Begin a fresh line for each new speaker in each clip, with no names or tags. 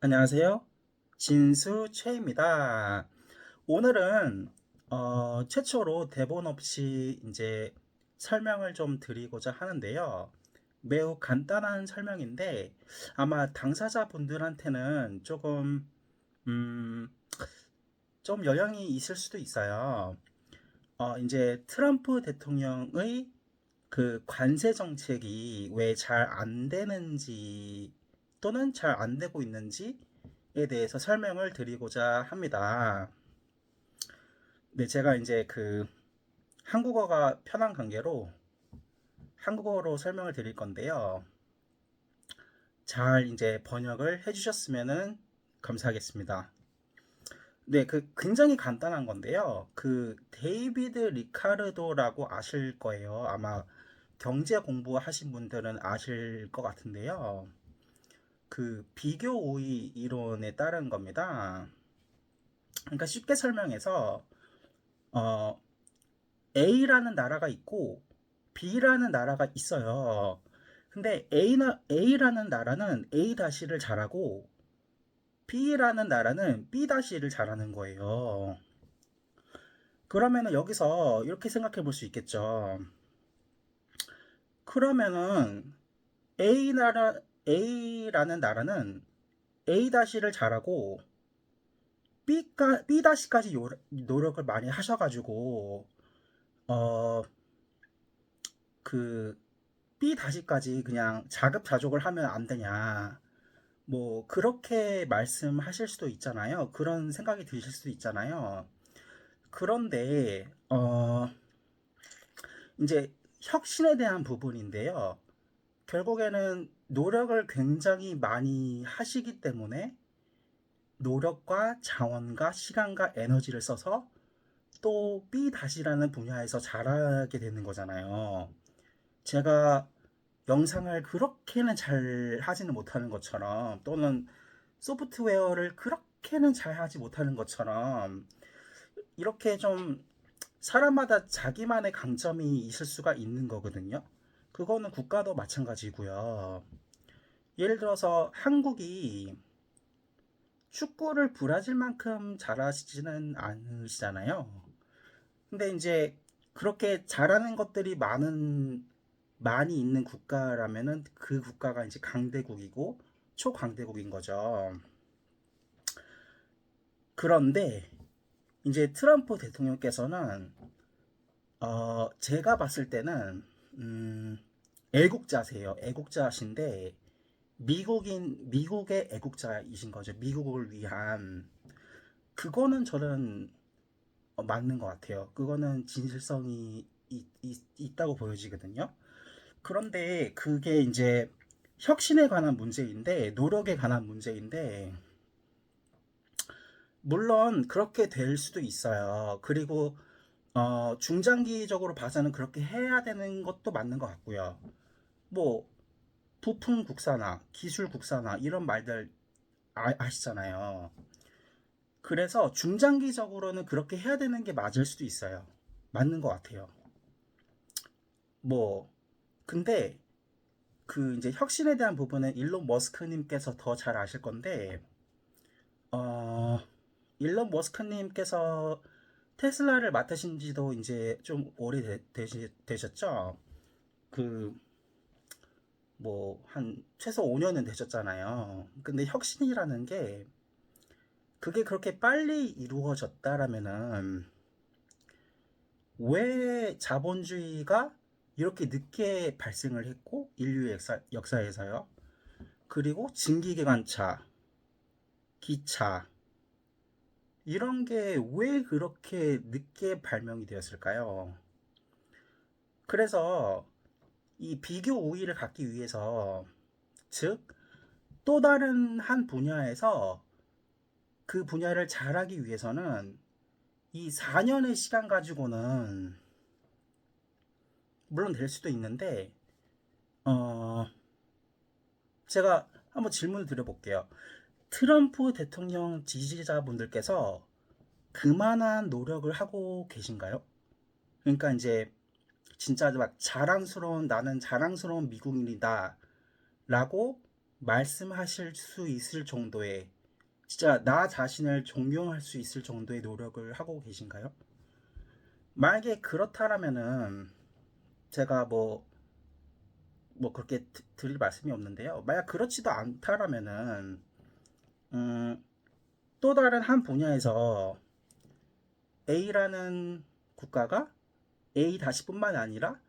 안녕하세요. 진수 최입니다. 오늘은 최초로 대본 없이 이제 설명을 좀 드리고자 하는데요. 매우 간단한 설명인데 아마 당사자분들한테는 조금 음, 좀 영향이 있을 수도 있어요. 이제 트럼프 대통령의 그 관세 정책이 왜 잘 안 되는지 또는 잘 안 되고 있는지에 대해서 설명을 드리고자 합니다. 네, 제가 이제 그 한국어가 편한 관계로 한국어로 설명을 드릴 건데요. 잘 이제 번역을 해주셨으면 감사하겠습니다. 네, 그 굉장히 간단한 건데요. 그 데이비드 리카르도라고 아실 거예요. 아마 경제 공부하신 분들은 아실 것 같은데요. 그 비교 우위 이론에 따른 겁니다. 그러니까 쉽게 설명해서 어, A라는 나라가 있고 B라는 나라가 있어요. 근데 A라는 나라는 A-를 잘하고 B라는 나라는 B-를 잘하는 거예요. 그러면은 여기서 이렇게 생각해 볼 수 있겠죠. 그러면은 A라는 나라는 A-를 잘하고 B-까지 노력을 많이 하셔가지고 어, 그 B-까지 그냥 자급자족을 하면 안 되냐. 뭐 그렇게 말씀하실 수도 있잖아요. 그런 생각이 드실 수도 있잖아요. 그런데 이제 혁신에 대한 부분인데요. 결국에는 노력을 굉장히 많이 하시기 때문에 노력과 자원과 시간과 에너지를 써서 또 B-라는 분야에서 잘하게 되는 거잖아요. 제가 영상을 그렇게는 잘 하지는 못하는 것처럼 또는 소프트웨어를 그렇게는 잘 하지 못하는 것처럼 이렇게 좀 사람마다 자기만의 강점이 있을 수가 있는 거거든요. 그거는 국가도 마찬가지고요. 예를 들어서 한국이 축구를 브라질만큼 잘하시지는 않으시잖아요. 근데 이제 그렇게 잘하는 것들이 많이 있는 국가라면은 그 국가가 이제 강대국이고 초강대국인 거죠. 그런데 이제 트럼프 대통령께서는 제가 봤을 때는 음, 애국자세요. 애국자신데 미국의 애국자이신 거죠. 미국을 위한 그거는 저는 맞는 것 같아요. 그거는 진실성이 있다고 보여지거든요. 그런데 그게 이제 혁신에 관한 문제인데, 노력에 관한 문제인데, 물론 그렇게 될 수도 있어요. 그리고 중장기적으로 봐서는 그렇게 해야 되는 것도 맞는 것 같고요. 뭐 부품 국산화, 기술 국산화 이런 말들 아시잖아요. 그래서 중장기적으로는 그렇게 해야 되는 게 맞을 수도 있어요. 맞는 것 같아요. 뭐 근데 그 이제 혁신에 대한 부분은 일론 머스크님께서 더 잘 아실 건데 어, 일론 머스크님께서 테슬라를 맡으신 지도 이제 좀 되셨죠? 그, 뭐, 한, 최소 5년은 되셨잖아요. 근데 혁신이라는 게, 그게 그렇게 빨리 이루어졌다라면은, 왜 자본주의가 이렇게 늦게 발생을 했고, 인류 역사에서요? 그리고 증기기관차, 기차, 이런 게 왜 그렇게 늦게 발명이 되었을까요? 그래서 이 비교 우위를 갖기 위해서, 즉, 또 다른 한 분야에서 그 분야를 잘하기 위해서는 이 4년의 시간 가지고는 물론 될 수도 있는데, 어, 제가 한번 질문을 드려볼게요. 트럼프 대통령 지지자분들께서 그만한 노력을 하고 계신가요? 그러니까 이제 진짜 막 나는 자랑스러운 미국인이다 라고 말씀하실 수 있을 정도의, 진짜 나 자신을 존경할 수 있을 정도의 노력을 하고 계신가요? 만약에 그렇다라면은 제가 뭐 그렇게 드릴 말씀이 없는데요. 만약 그렇지도 않다라면은 음, 또 다른 한 분야에서 A라는 국가가 A-뿐만 아니라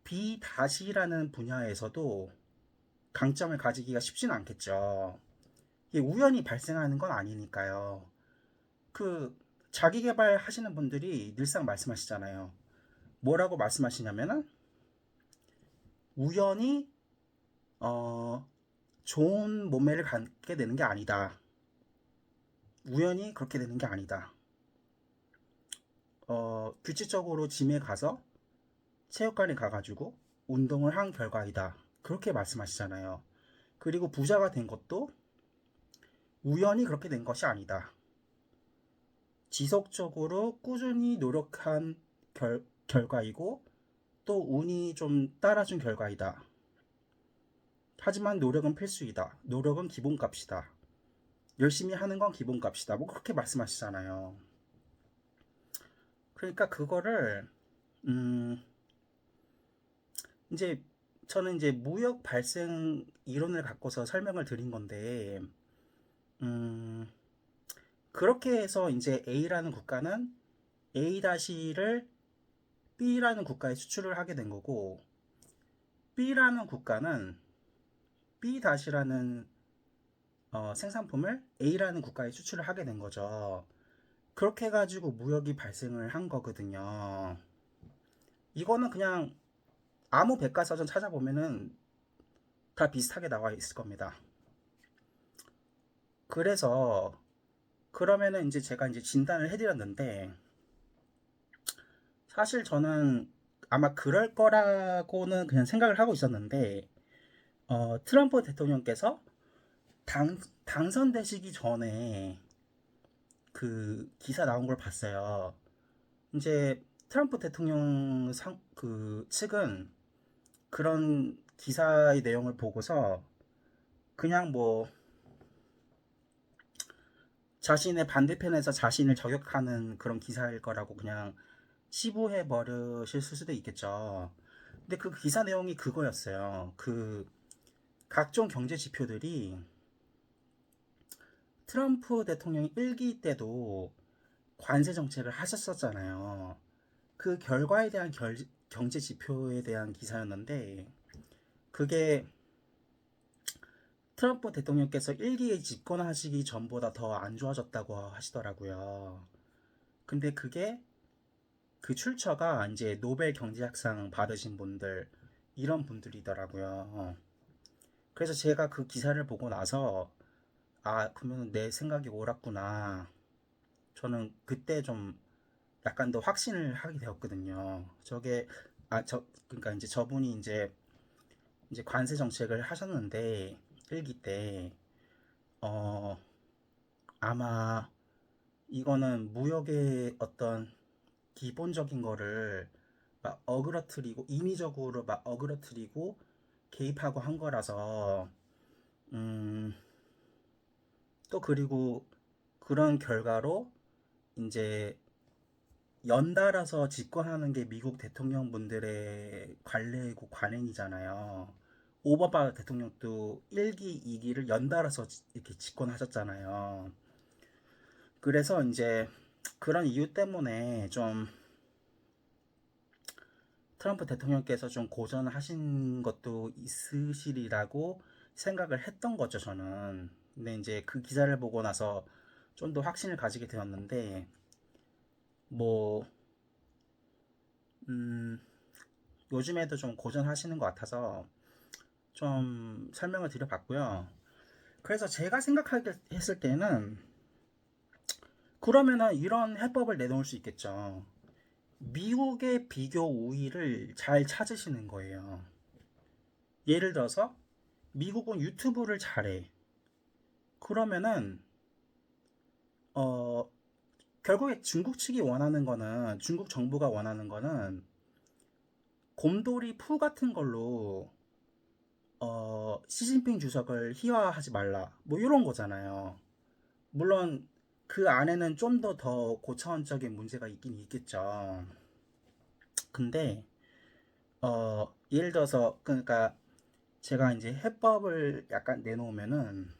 B-라는 분야에서도 강점을 가지기가 쉽지는 않겠죠. 이게 우연히 발생하는 건 아니니까요. 그 자기 개발 하시는 분들이 늘상 말씀하시잖아요. 뭐라고 말씀하시냐면은 우연히 어, 좋은 몸매를 갖게 되는 게 아니다. 우연히 그렇게 되는 게 아니다. 규칙적으로 짐에 가서 체육관에 가가지고 운동을 한 결과이다. 그렇게 말씀하시잖아요. 그리고 부자가 된 것도 우연히 그렇게 된 것이 아니다. 지속적으로 꾸준히 노력한 결과이고 또 운이 좀 따라준 결과이다. 하지만 노력은 필수이다. 노력은 기본값이다. 열심히 하는 건 기본값이다. 뭐 그렇게 말씀하시잖아요. 그러니까 그거를 음, 이제 저는 이제 무역 발생 이론을 갖고서 설명을 드린 건데 음, 그렇게 해서 이제 A라는 국가는 A-를 B라는 국가에 수출을 하게 된 거고 B라는 국가는 B-라는 생산품을 A라는 국가에 수출을 하게 된 거죠. 그렇게 해가지고 무역이 발생을 한 거거든요. 이거는 그냥 아무 백과사전 찾아보면은 다 비슷하게 나와 있을 겁니다. 그래서 그러면은 이제 제가 이제 진단을 해드렸는데 사실 저는 아마 그럴 거라고는 그냥 생각을 하고 있었는데 트럼프 대통령께서 당선되시기 전에 그 기사 나온 걸 봤어요. 이제 트럼프 대통령 측은 그런 기사의 내용을 보고서 그냥 뭐 자신의 반대편에서 자신을 저격하는 그런 기사일 거라고 그냥 치부해 버리실 수도 있겠죠. 근데 그 기사 내용이 그거였어요. 그 각종 경제 지표들이 트럼프 대통령 1기 때도 관세 정책을 하셨었잖아요. 그 결과에 대한 경제 지표에 대한 기사였는데 그게 트럼프 대통령께서 1기에 집권하시기 전보다 더 안 좋아졌다고 하시더라고요. 근데 그게 그 출처가 이제 노벨 경제학상 받으신 분들 이런 분들이더라고요. 그래서 제가 그 기사를 보고 나서 아 그러면 내 생각이 옳았구나. 저는 그때 좀 약간 더 확신을 하게 되었거든요. 저게 그러니까 이제 저분이 이제 관세 정책을 하셨는데 1기 때 어, 아마 이거는 무역의 어떤 기본적인 거를 막 어그러뜨리고 인위적으로 막 어그러뜨리고 개입하고 한 거라서 음, 또 그리고 그런 결과로 이제 연달아서 집권하는 게 미국 대통령분들의 관례이고 관행이잖아요. 오바마 대통령도 1기, 2기를 연달아서 이렇게 집권하셨잖아요. 그래서 이제 그런 이유 때문에 좀 트럼프 대통령께서 좀 고전하신 것도 있으시리라고 생각을 했던 거죠, 저는. 근데 이제 그 기사를 보고 나서 좀 더 확신을 가지게 되었는데, 뭐, 음, 요즘에도 좀 고전하시는 것 같아서 좀 설명을 드려봤고요. 그래서 제가 생각했을 때는 그러면은 이런 해법을 내놓을 수 있겠죠. 미국의 비교 우위를 잘 찾으시는 거예요. 예를 들어서 미국은 유튜브를 잘해. 그러면은 어 결국에 중국 정부가 원하는 거는 곰돌이 푸 같은 걸로 시진핑 주석을 희화화하지 말라. 뭐 이런 거잖아요. 물론 그 안에는 좀 더 고차원적인 문제가 있긴 있겠죠. 근데 예를 들어서 그러니까 제가 이제 해법을 약간 내놓으면은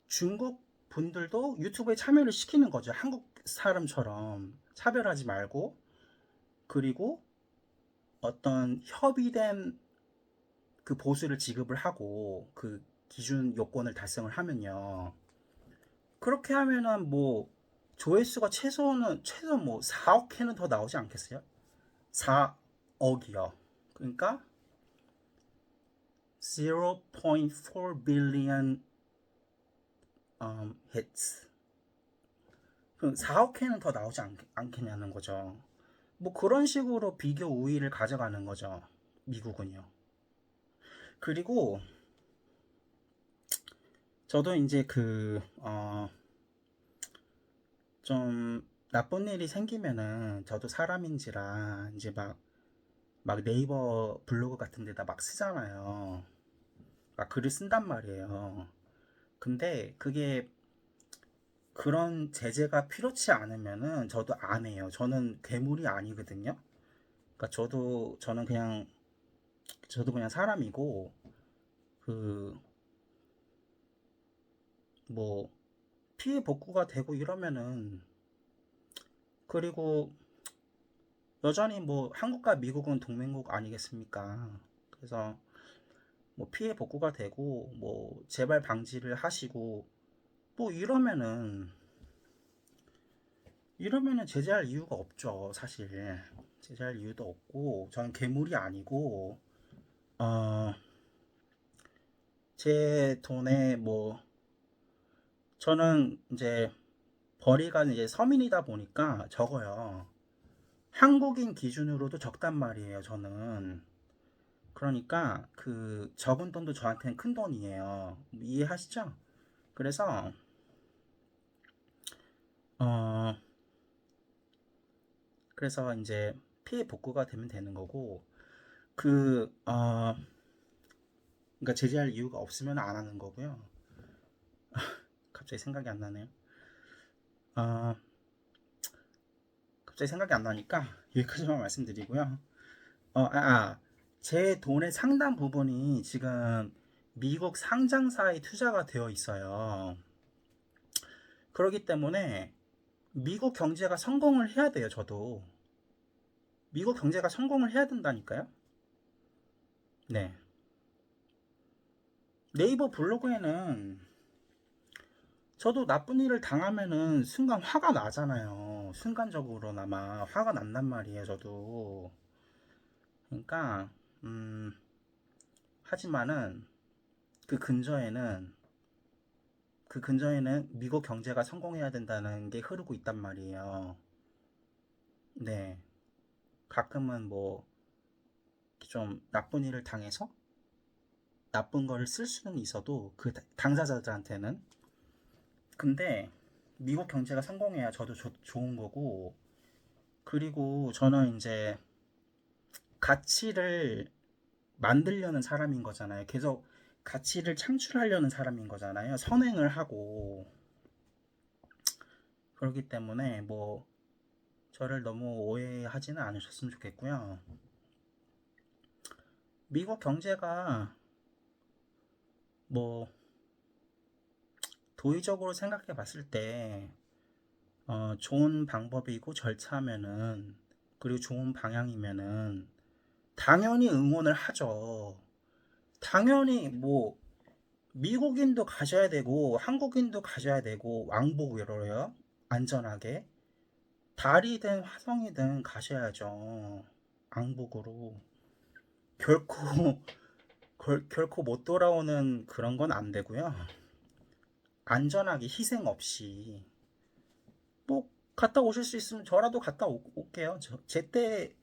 중국 분들도 유튜브에 참여를 시키는 거죠. 한국 사람처럼 차별하지 말고, 그리고 어떤 협의된 그 보수를 지급을 하고 그 기준 요건을 달성을 하면요. 그렇게 하면은 뭐 조회수가 최소 뭐 4억 회는 더 나오지 않겠어요? 4억이요. 그러니까 0.4 billion hits. 그럼 4억 회는 더 나오지 않겠냐는 거죠. 뭐 그런 식으로 비교 우위를 가져가는 거죠. 미국은요. 그리고 저도 이제 좀 나쁜 일이 생기면은 저도 사람인지라 이제 막 네이버 블로그 같은 데다 막 쓰잖아요. 막 글을 쓴단 말이에요. 근데 그게 그런 제재가 필요치 않으면은 저도 안 해요. 저는 괴물이 아니거든요. 그러니까 저도 그냥 사람이고 그 뭐 피해 복구가 되고 이러면은, 그리고 여전히 뭐 한국과 미국은 동맹국 아니겠습니까? 그래서 뭐 피해 복구가 되고 뭐 재발 방지를 하시고 뭐 이러면은 제재할 이유가 없죠, 사실. 제재할 이유도 없고 저는 괴물이 아니고 어, 제 돈에 뭐 저는 이제 벌이가 이제 서민이다 보니까 적어요. 한국인 기준으로도 적단 말이에요, 저는. 그러니까 그 적은 돈도 저한테는 큰 돈이에요. 이해하시죠? 그래서 어 그래서 이제 피해 복구가 되면 되는 거고, 그 그러니까 제재할 이유가 없으면 안 하는 거고요. 갑자기 생각이 안 나네요. 어 갑자기 생각이 안 나니까 여기까지만 말씀드리고요. 제 돈의 상당 부분이 지금 미국 상장사에 투자가 되어 있어요. 그렇기 때문에 미국 경제가 성공을 해야 돼요, 저도. 미국 경제가 성공을 해야 된다니까요. 네. 네이버 블로그에는 저도 나쁜 일을 당하면은 순간 화가 나잖아요. 순간적으로나마 화가 난단 말이에요, 저도. 그러니까, 음, 하지만은 그 근저에는, 그 근저에는 미국 경제가 성공해야 된다는 게 흐르고 있단 말이에요. 네. 가끔은 뭐 좀 나쁜 일을 당해서 나쁜 거를 쓸 수는 있어도 그 당사자들한테는. 근데 미국 경제가 성공해야 저도 좋은 거고, 그리고 저는 이제 가치를 만들려는 사람인 거잖아요. 계속 가치를 창출하려는 사람인 거잖아요. 선행을 하고. 그렇기 때문에 뭐 저를 너무 오해하지는 않으셨으면 좋겠고요. 미국 경제가 뭐 도의적으로 생각해 봤을 때 좋은 방법이고 절차면은, 그리고 좋은 방향이면은 당연히 응원을 하죠. 당연히 뭐 미국인도 가셔야 되고 한국인도 가셔야 되고 왕복 이러요. 안전하게 달이든 화성이든 가셔야죠. 왕복으로. 결코 결코 못 돌아오는 그런 건 안 되고요. 안전하게 희생 없이 뭐 갔다 오실 수 있으면 저라도 갔다 올게요. 제 때에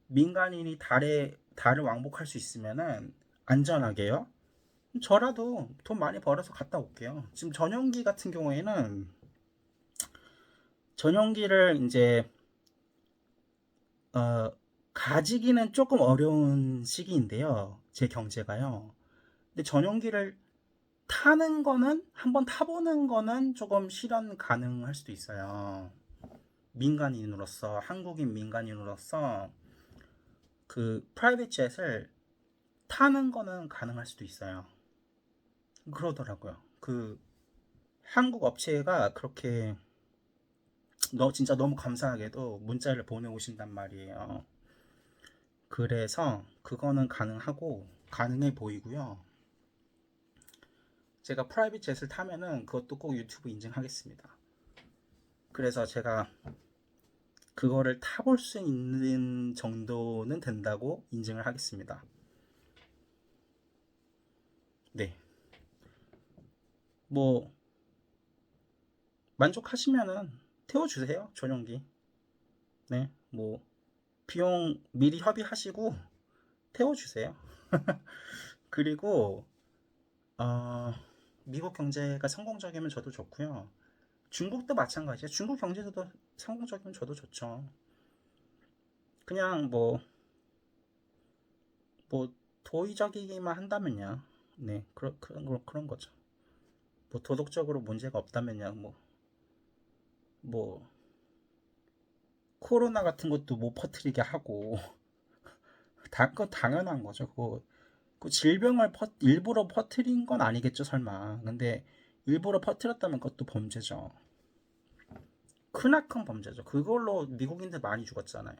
민간인이 달을 왕복할 수 있으면은 안전하게요. 저라도 돈 많이 벌어서 갔다 올게요. 지금 전용기 같은 경우에는 전용기를 이제 어, 가지기는 조금 어려운 시기인데요. 제 경제가요. 근데 전용기를 타는 거는 한번 타보는 거는 조금 실현 가능할 수도 있어요. 민간인으로서 한국인 민간인으로서 그 프라이빗 젯을 타는 거는 가능할 수도 있어요. 그러더라고요. 그 한국 업체가 그렇게 진짜 너무 감사하게도 문자를 보내오신단 말이에요. 그래서 그거는 가능해 보이고요. 제가 프라이빗 젯을 타면은 그것도 꼭 유튜브 인증하겠습니다. 그래서 제가 그거를 타볼 수 있는 정도는 된다고 인증을 하겠습니다. 네. 뭐 만족하시면은 태워주세요. 전용기. 네. 뭐 비용 미리 협의하시고 태워주세요. 그리고 어, 미국 경제가 성공적이면 저도 좋고요. 중국도 마찬가지예요. 중국 경제도 성공적이면 저도 좋죠. 그냥 뭐 도의적이기만 한다면요. 네, 그런 거죠. 뭐 도덕적으로 문제가 없다면요. 뭐 코로나 같은 것도 못 퍼뜨리게 하고 그거 당연한 거죠. 그 질병을 일부러 퍼뜨린 건 아니겠죠, 설마. 근데 일부러 퍼뜨렸다면 그것도 범죄죠. 크나큰 범죄죠. 그걸로 미국인들 많이 죽었잖아요.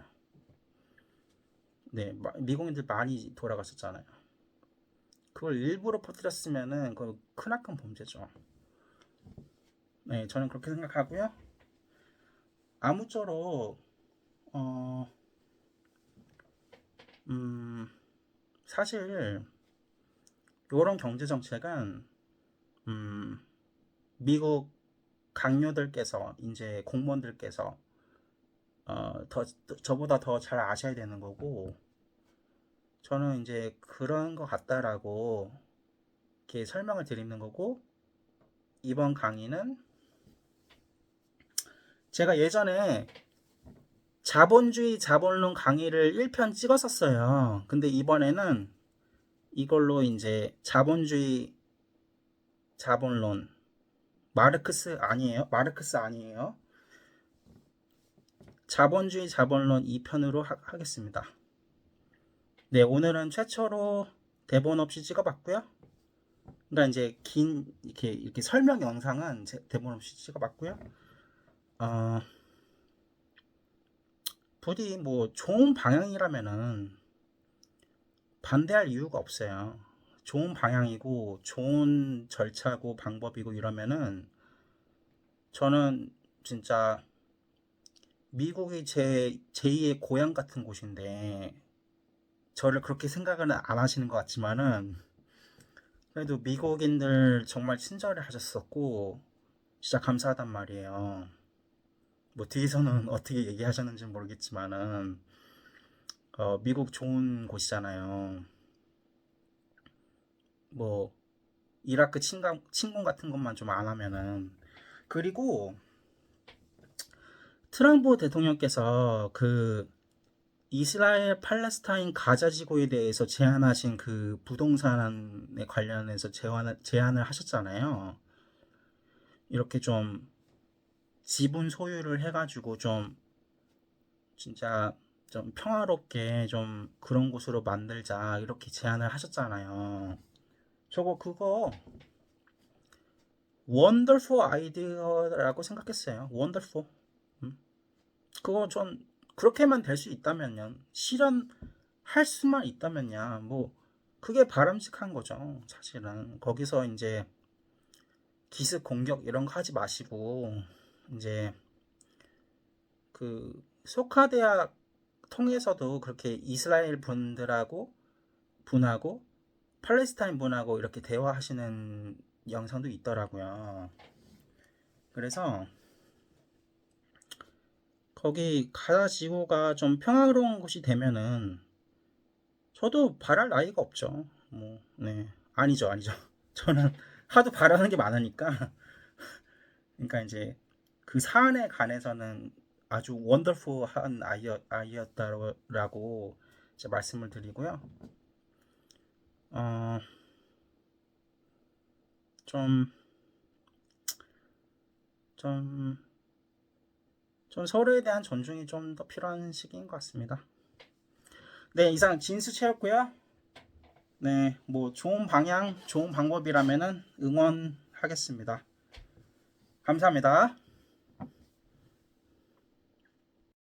네, 미국인들 많이 돌아갔었잖아요. 그걸 일부러 퍼뜨렸으면은 그 크나큰 범죄죠. 네, 저는 그렇게 생각하고요. 아무쪼록 어, 사실 이런 경제 정책은 음, 미국 강요들께서 이제 공무원들께서 저보다 더 잘 아셔야 되는 거고 저는 이제 그런 것 같다라고 이렇게 설명을 드리는 거고 이번 강의는 제가 예전에 자본주의 자본론 강의를 1편 찍었었어요. 근데 이번에는 이걸로 이제 자본주의 자본론 마르크스 아니에요? 마르크스 아니에요? 자본주의 자본론 2편으로 하겠습니다. 네, 오늘은 최초로 대본 없이 찍어봤고요. 그러니까 이제 이렇게 설명 영상은 대본 없이 찍어봤고요. 어, 부디 뭐 좋은 방향이라면은 반대할 이유가 없어요. 좋은 방향이고 좋은 절차고 방법이고 이러면은 저는 진짜 미국이 제 제2의 고향 같은 곳인데 저를 그렇게 생각은 안 하시는 것 같지만은 그래도 미국인들 정말 친절해 하셨었고 진짜 감사하단 말이에요. 뭐 뒤에서는 어떻게 얘기하셨는지 모르겠지만은 미국 좋은 곳이잖아요. 뭐 이라크 침공 같은 것만 좀 안 하면은 그리고 트럼프 대통령께서 그 이스라엘 팔레스타인 가자 지구에 대해서 제안하신 그 부동산에 관련해서 제안을 하셨잖아요. 이렇게 좀 지분 소유를 해가지고 좀 진짜 좀 평화롭게 좀 그런 곳으로 만들자 이렇게 제안을 하셨잖아요. 그거 원더풀 아이디어라고 생각했어요. 원더풀. 그거 좀 그렇게만 될 수 있다면요. 실현할 수만 있다면야 뭐 그게 바람직한 거죠. 사실은 거기서 이제 기습 공격 이런 거 하지 마시고 이제 그 소카 대학 통해서도 그렇게 이스라엘 분하고 팔레스타인 분하고 이렇게 대화하시는 영상도 있더라고요. 그래서 거기 가자 지구가 좀 평화로운 곳이 되면은 저도 바랄 나위가 없죠. 뭐, 네. 아니죠. 저는 하도 바라는 게 많으니까. 그러니까 이제 그 사안에 관해서는 아주 원더풀한 아이였다라고 이제 말씀을 드리고요. 어, 좀, 좀, 좀 서로에 대한 존중이 좀 더 필요한 시기인 것 같습니다. 네, 이상 진수채였고요. 네, 뭐 좋은 방향, 좋은 방법이라면은 응원하겠습니다. 감사합니다.